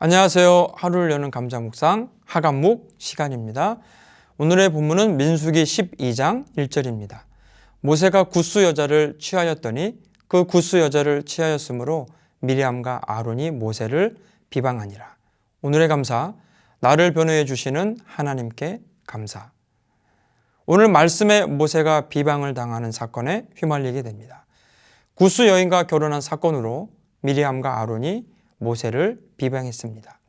안녕하세요. 하루를 여는 감자 묵상 하간묵 시간입니다. 오늘의 본문은 민수기 12장 1절입니다. 모세가 굿수 여자를 취하였더니 그 굿수 여자를 취하였으므로 미리암과 아론이 모세를 비방하니라. 오늘의 감사, 나를 변호해 주시는 하나님께 감사. 오늘 말씀에 모세가 비방을 당하는 사건에 휘말리게 됩니다. 굿수 여인과 결혼한 사건으로 미리암과 아론이 모세를 비방했습니다.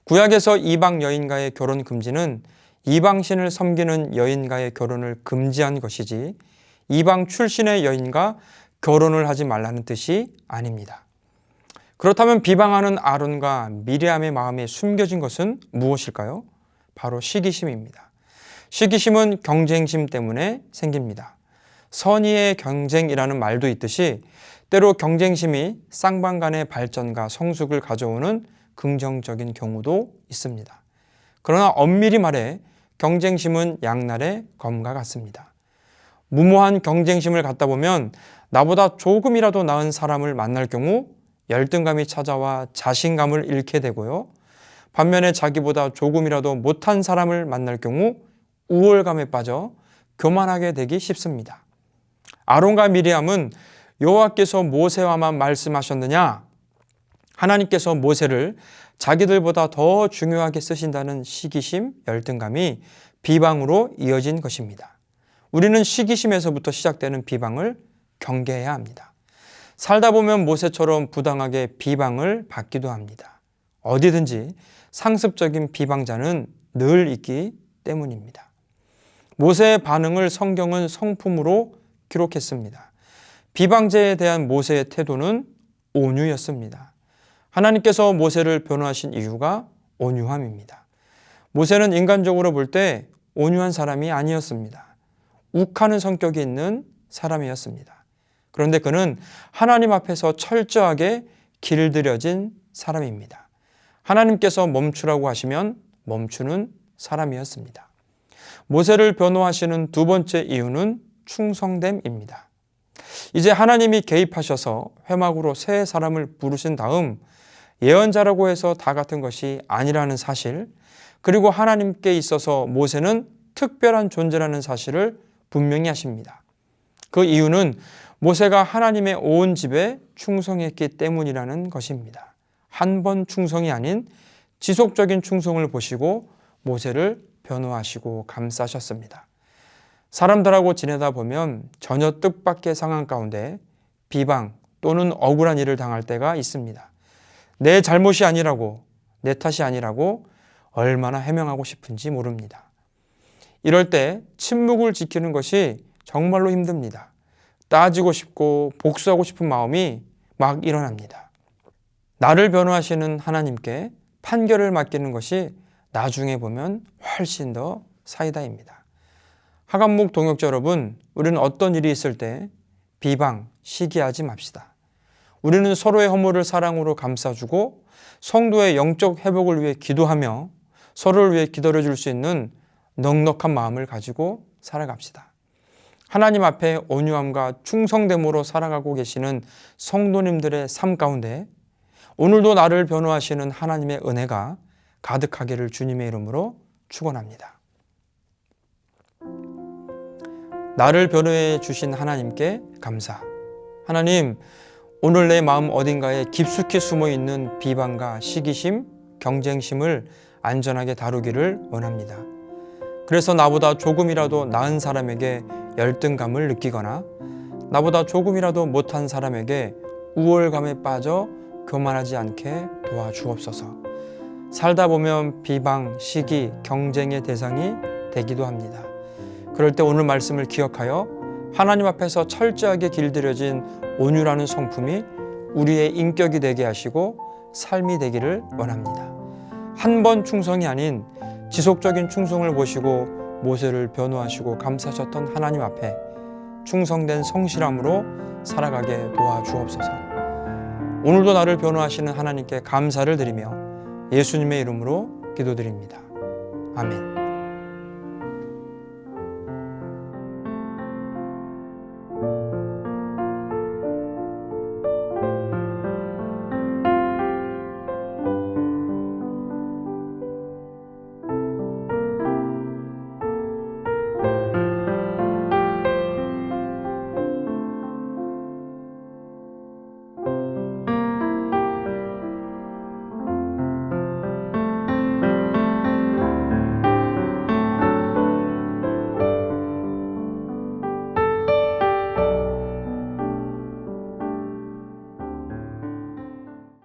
구약에서 이방 여인과의 결혼 금지는 이방신을 섬기는 여인과의 결혼을 금지한 것이지 이방 출신의 여인과 결혼을 하지 말라는 뜻이 아닙니다. 그렇다면 비방하는 아론과 미리암의 마음에 숨겨진 것은 무엇일까요? 바로 시기심입니다. 시기심은 경쟁심 때문에 생깁니다. 선의의 경쟁이라는 말도 있듯이 때로 경쟁심이 쌍방 간의 발전과 성숙을 가져오는 긍정적인 경우도 있습니다. 그러나 엄밀히 말해 경쟁심은 양날의 검과 같습니다. 무모한 경쟁심을 갖다 보면 나보다 조금이라도 나은 사람을 만날 경우 열등감이 찾아와 자신감을 잃게 되고요. 반면에 자기보다 조금이라도 못한 사람을 만날 경우 우월감에 빠져 교만하게 되기 쉽습니다. 아론과 미리암은 여호와께서 모세와만 말씀하셨느냐? 하나님께서 모세를 자기들보다 더 중요하게 쓰신다는 시기심, 열등감이 비방으로 이어진 것입니다. 우리는 시기심에서부터 시작되는 비방을 경계해야 합니다. 살다 보면 모세처럼 부당하게 비방을 받기도 합니다. 어디든지 상습적인 비방자는 늘 있기 때문입니다. 모세의 반응을 성경은 성품으로 기록했습니다. 비방자에 대한 모세의 태도는 온유였습니다. 하나님께서 모세를 변호하신 이유가 온유함입니다. 모세는 인간적으로 볼 때 온유한 사람이 아니었습니다. 욱하는 성격이 있는 사람이었습니다. 그런데 그는 하나님 앞에서 철저하게 길들여진 사람입니다. 하나님께서 멈추라고 하시면 멈추는 사람이었습니다. 모세를 변호하시는 두 번째 이유는 충성됨입니다. 이제 하나님이 개입하셔서 회막으로 새 사람을 부르신 다음 예언자라고 해서 다 같은 것이 아니라는 사실, 그리고 하나님께 있어서 모세는 특별한 존재라는 사실을 분명히 하십니다. 그 이유는 모세가 하나님의 온 집에 충성했기 때문이라는 것입니다. 한 번 충성이 아닌 지속적인 충성을 보시고 모세를 변호하시고 감싸셨습니다. 사람들하고 지내다 보면 전혀 뜻밖의 상황 가운데 비방 또는 억울한 일을 당할 때가 있습니다. 내 잘못이 아니라고, 내 탓이 아니라고 얼마나 해명하고 싶은지 모릅니다. 이럴 때 침묵을 지키는 것이 정말로 힘듭니다. 따지고 싶고 복수하고 싶은 마음이 막 일어납니다. 나를 변호하시는 하나님께 판결을 맡기는 것이 나중에 보면 훨씬 더 사이다입니다. 하간묵 동역자 여러분, 우리는 어떤 일이 있을 때 비방, 시기하지 맙시다. 우리는 서로의 허물을 사랑으로 감싸주고 성도의 영적 회복을 위해 기도하며 서로를 위해 기다려줄 수 있는 넉넉한 마음을 가지고 살아갑시다. 하나님 앞에 온유함과 충성됨으로 살아가고 계시는 성도님들의 삶 가운데 오늘도 나를 변호하시는 하나님의 은혜가 가득하기를 주님의 이름으로 축원합니다. 나를 변호해 주신 하나님께 감사. 하나님, 오늘 내 마음 어딘가에 깊숙이 숨어있는 비방과 시기심, 경쟁심을 안전하게 다루기를 원합니다. 그래서 나보다 조금이라도 나은 사람에게 열등감을 느끼거나 나보다 조금이라도 못한 사람에게 우월감에 빠져 교만하지 않게 도와주옵소서. 살다 보면 비방, 시기, 경쟁의 대상이 되기도 합니다. 그럴 때 오늘 말씀을 기억하여 하나님 앞에서 철저하게 길들여진 온유라는 성품이 우리의 인격이 되게 하시고 삶이 되기를 원합니다. 한 번 충성이 아닌 지속적인 충성을 보시고 모세를 변호하시고 감싸셨던 하나님 앞에 충성된 성실함으로 살아가게 도와주옵소서. 오늘도 나를 변호하시는 하나님께 감사를 드리며 예수님의 이름으로 기도드립니다. 아멘.